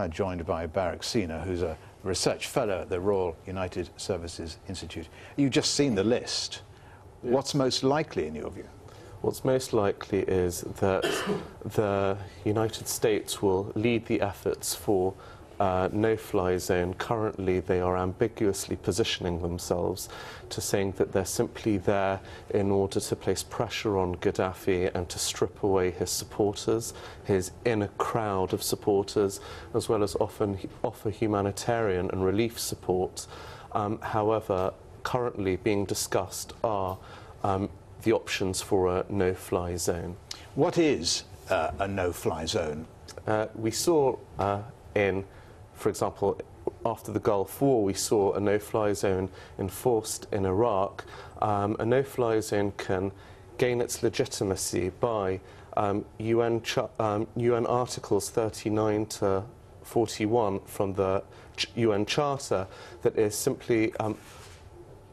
Joined by Barak, who's a research fellow at the Royal United Services Institute. You've just seen the list. Yeah. What's most likely, in your view? What's most likely is that the United States will lead the efforts for no-fly zone. Currently, they are ambiguously positioning themselves to saying that they're simply there in order to place pressure on Gaddafi and to strip away his supporters, his inner crowd of supporters, as well as offer humanitarian and relief support. However, currently being discussed are the options for a no-fly zone. What is a no-fly zone? We saw for example, after the Gulf War, we saw a no-fly zone enforced in Iraq. A no-fly zone can gain its legitimacy by UN Articles 39 to 41 from the UN Charter that is simply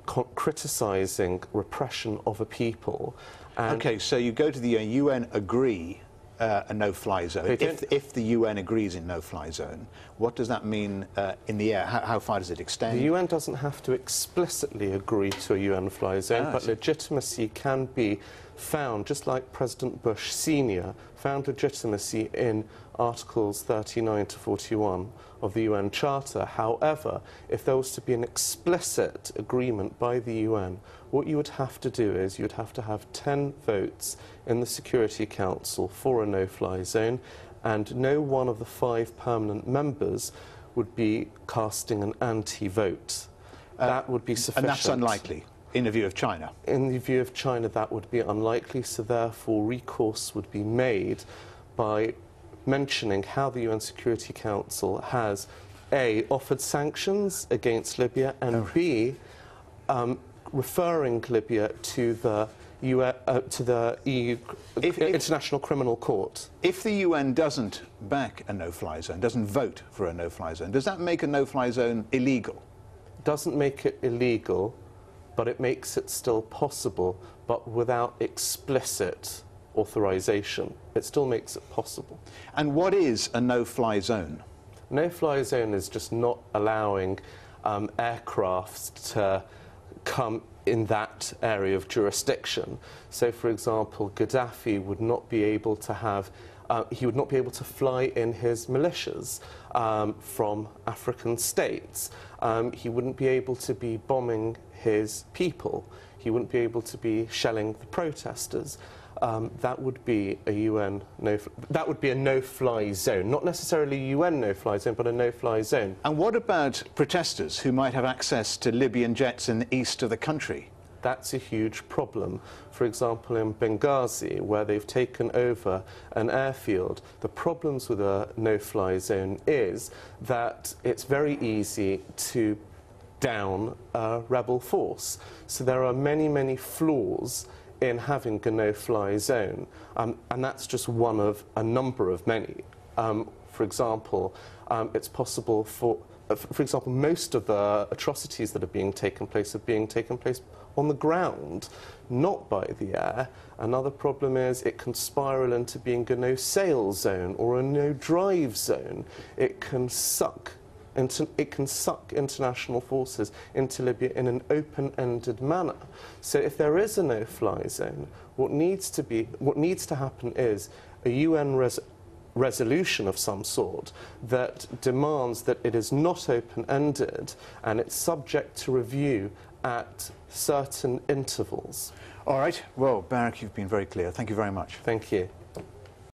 criticising repression of a people. And OK, so you go to the UN agree a no-fly zone. If the UN agrees in no-fly zone, what does that mean in the air? How far does it extend? The UN doesn't have to explicitly agree to a UN fly zone, but legitimacy can be found, just like President Bush Sr. found legitimacy in Articles 39 to 41 of the UN Charter. However, if there was to be an explicit agreement by the UN, what you would have to do is you would have to have 10 votes in the Security Council for a no-fly zone, and no one of the 5 permanent members would be casting an anti-vote. That would be sufficient. And that's unlikely, in the view of China? In the view of China, that would be unlikely, so therefore recourse would be made by mentioning how the UN Security Council has A, offered sanctions against Libya, and B, referring Libya to the EU International Criminal Court. If the UN doesn't back a no-fly zone, doesn't vote for a no-fly zone, does that make a no-fly zone illegal? It doesn't make it illegal, but it makes it still possible, but without explicit authorization. It still makes it possible. And what is a no-fly zone? No-fly zone is just not allowing aircraft to come in that area of jurisdiction. So, for example, Gaddafi would not be able to have he would not be able to fly in his militias from African states. He wouldn't be able to be bombing his people. He wouldn't be able to be shelling the protesters. That would be a that would be a no-fly zone, not necessarily a UN no-fly zone, but a no-fly zone. And what about protesters who might have access to Libyan jets in the east of the country? That's a huge problem. For example, in Benghazi, where they've taken over an airfield, the problems with a no-fly zone is that it's very easy to down a rebel force. So there are many, many flaws in having a no-fly zone, and that's just one of a number of many. For example, it's possible for example, most of the atrocities that are being taken place on the ground, not by the air. Another problem is it can spiral into being a no-sail zone or a no-drive zone. It can suck international forces into Libya in an open-ended manner. So if there is a no-fly zone, what needs to happen is a UN resolution of some sort that demands that it is not open-ended and it's subject to review at certain intervals. All right. Well, Barak, you've been very clear. Thank you very much. Thank you.